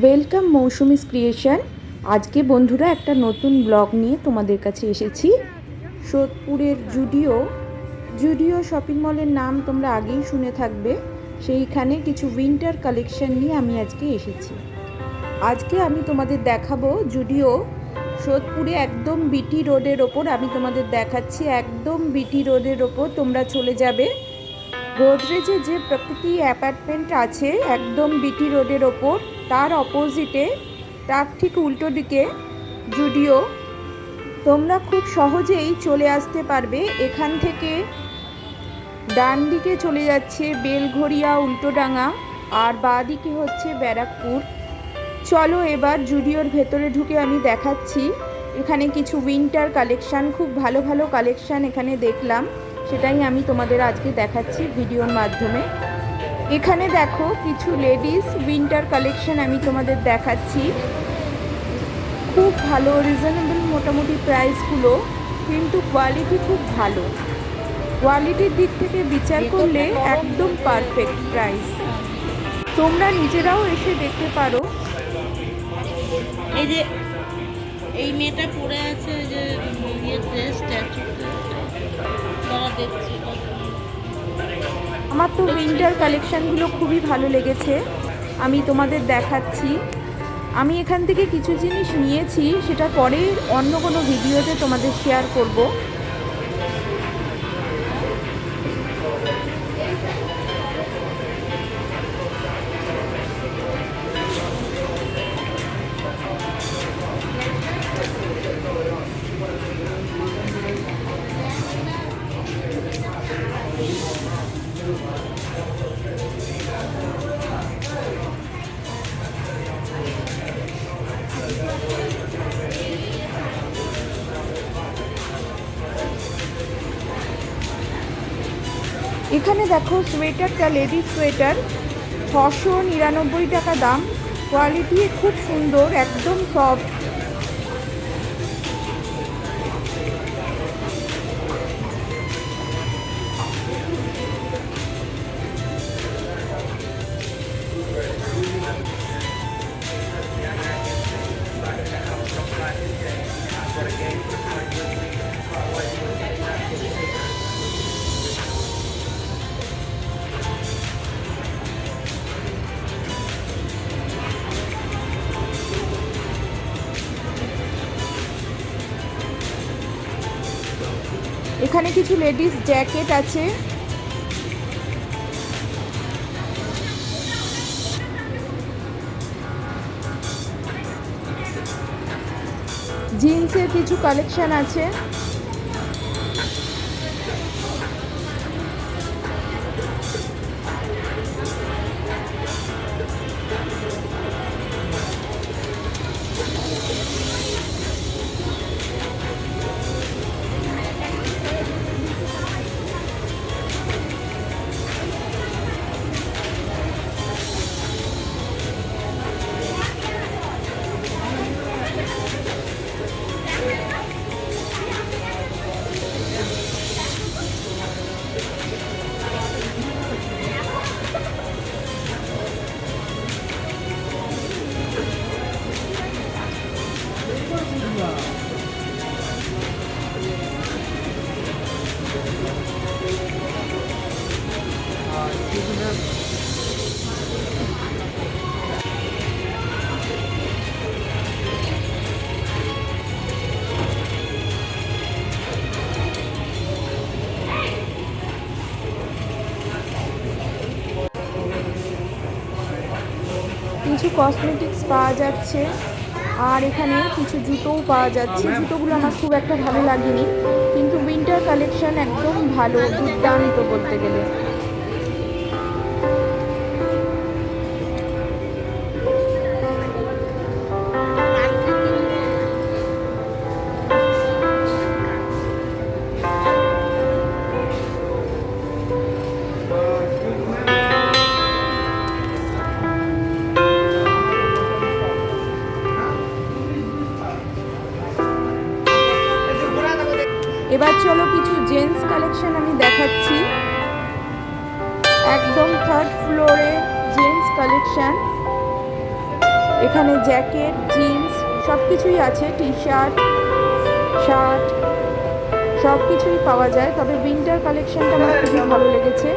Welcome Mousumi's creation. আজকে বন্ধুরা একটা নতুন ব্লগ নিয়ে তোমাদের কাছে এসেছি। সোদপুরের জুডিও শপিং মলের নাম তোমরা আগেই শুনে থাকবে। সেইখানে কিছু উইন্টার কালেকশন নিয়ে আমি আজকে এসেছি। আজকে আমি তোমাদের দেখাবো জুডিও সোদপুরে একদম বিটি রোডের ওপর। আমি তোমাদের দেখাচ্ছি একদম বিটি রোডের ওপর তোমরা চলে যাবে। গোদরেজে যে প্রকৃতি অ্যাপার্টমেন্ট আছে একদম বিটি রোডের ওপর, তার অপোজিটে তার ঠিক উল্টো দিকে জুডিও। তোমরা খুব সহজেই চলে আসতে পারবে। এখান থেকে ডান দিকে চলে যাচ্ছে বেলঘড়িয়া উল্টোডাঙ্গা, আর বাঁ দিকে হচ্ছে ব্যারাকপুর। চলো এবার জুডিওর ভেতরে ঢুকে আমি দেখাচ্ছি। এখানে কিছু উইন্টার কালেকশান, খুব ভালো ভালো কালেকশান এখানে দেখলাম, সেটাই আমি তোমাদের আজকে দেখাচ্ছি ভিডিওর মাধ্যমে। এখানে দেখো কিছু লেডিস উইন্টার কালেকশান আমি তোমাদের দেখাচ্ছি। খুব ভালো, রিজনেবল মোটামুটি প্রাইসগুলো, কিন্তু কোয়ালিটি খুব ভালো। কোয়ালিটির দিক থেকে বিচার করলে একদম পারফেক্ট প্রাইস। তোমরা নিজেরাও এসে দেখতে পারো। এই যে এই মেয়েটা পরে আছে যে ড্রেস স্ট্যাচু দেখছি। আমার তো উইন্টার কালেকশানগুলো খুবই ভালো লেগেছে, আমি তোমাদের দেখাচ্ছি। আমি এখান থেকে কিছু জিনিস নিয়েছি, সেটা পরে অন্য কোনো ভিডিওতে তোমাদের শেয়ার করব। এখানে দেখো সোয়েটারটা, লেডিস সোয়েটার 699 টাকা দাম। কোয়ালিটি খুব সুন্দর, একদম সফট। এখানে কিছু লেডিস জ্যাকেট আছে। জিন্সের কিছু কালেকশন আছে। কিছু কসমেটিক্স পাওয়া যাচ্ছে, আর এখানে কিছু জুতোও পাওয়া যাচ্ছে। জুতোগুলো আমার খুব একটা ভালো লাগেনি, কিন্তু উইন্টার কালেকশন একদম ভালো, দুর্দান্ত বলতে গেলে। এবার চলো কিছু জেন্টস কালেকশন আমি দেখাচ্ছি। একদম থার্ড ফ্লোরে জেন্টস কালেকশন। এখানে জ্যাকেট, জিন্স সব কিছুই আছে, টি শার্ট, শার্ট সব কিছুই পাওয়া যায়। তবে উইন্টার কালেকশনটা আমার খুবই ভালো লেগেছে।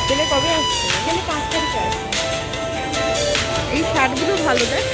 ছেলে কবে আসছে? এখানে 5 তারিখে আছে। এই শার্টগুলো ভালো দেখ।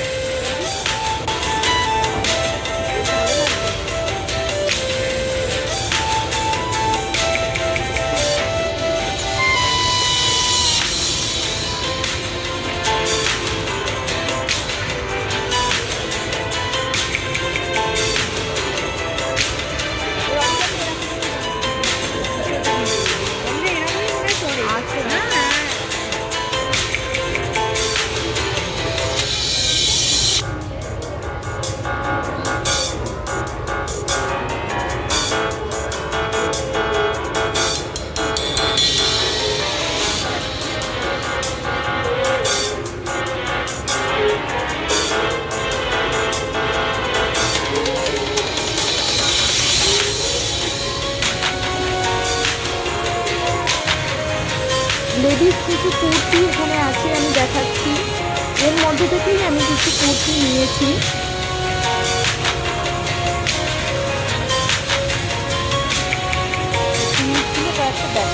লেডিস কিছু কুর্তি এখানে আছে, আমি দেখাচ্ছি। এর মধ্যে থেকেই আমি কিছু কুর্তি নিয়েছি। কয়েকটা দেখ।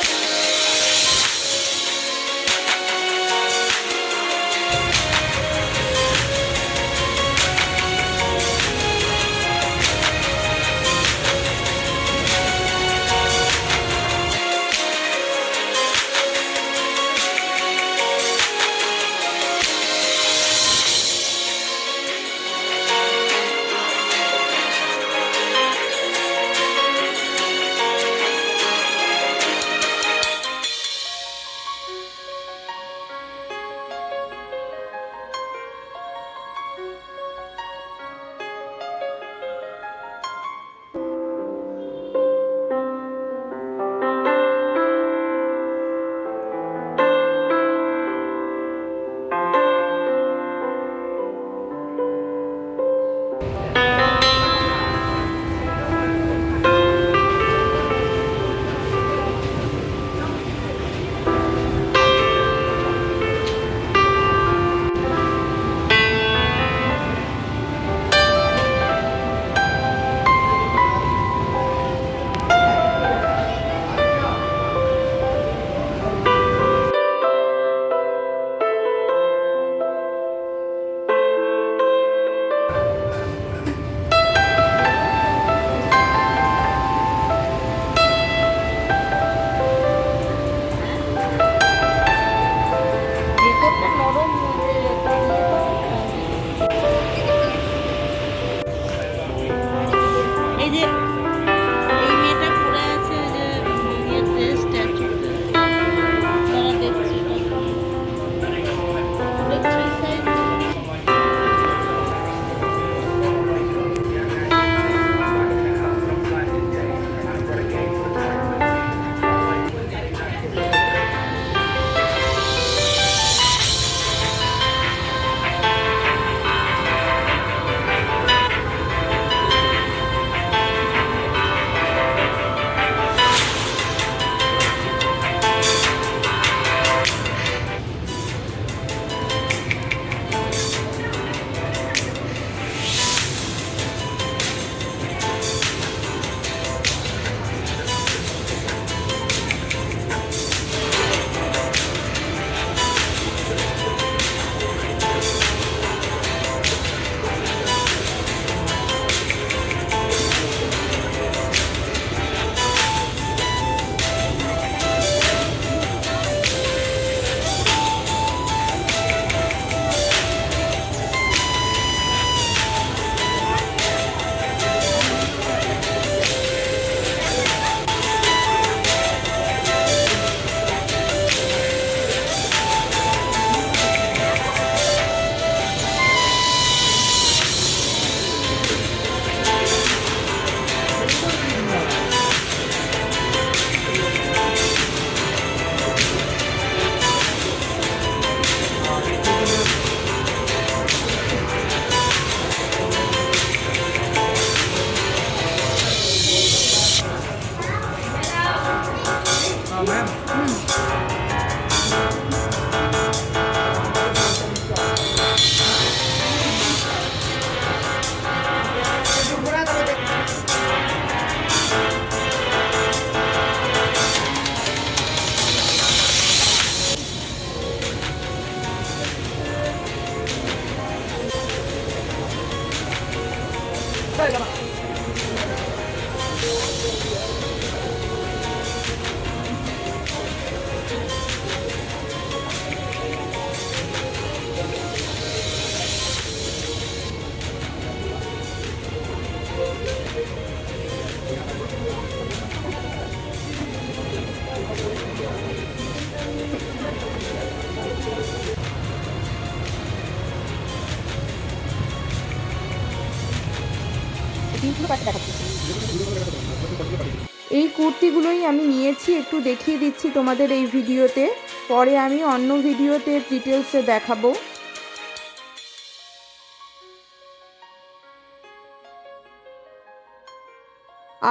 এই কুর্তিগুলোই আমি নিয়েছি, একটু দেখিয়ে দিচ্ছি তোমাদের এই ভিডিওতে, পরে আমি অন্য ভিডিওতে ডিটেলসে দেখাবো।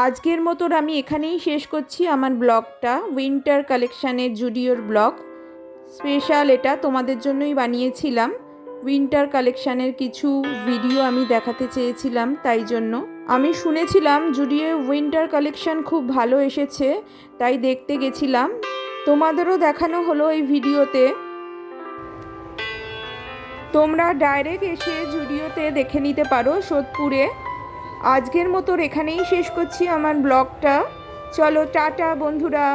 আজকের মতন আমি এখানেই শেষ করছি আমার ব্লগটা, উইন্টার কালেকশানের জুডিওর ব্লগ। স্পেশাল এটা তোমাদের জন্যই বানিয়েছিলাম। উইন্টার কালেকশানের কিছু ভিডিও আমি দেখাতে চেয়েছিলাম, তাই জন্য। আমি শুনেছিলাম জুডিও উইন্টার কালেকশান খুব ভালো এসেছে, তাই দেখতে গেছিলাম। তোমাদেরও দেখানো হলো এই ভিডিওতে। তোমরা ডাইরেক্ট এসে জুডিওতে দেখে নিতে পারো সোদপুরে। আজকের মতো এখানেই শেষ করছি আমার ব্লগটা। চলো টাটা বন্ধুরা।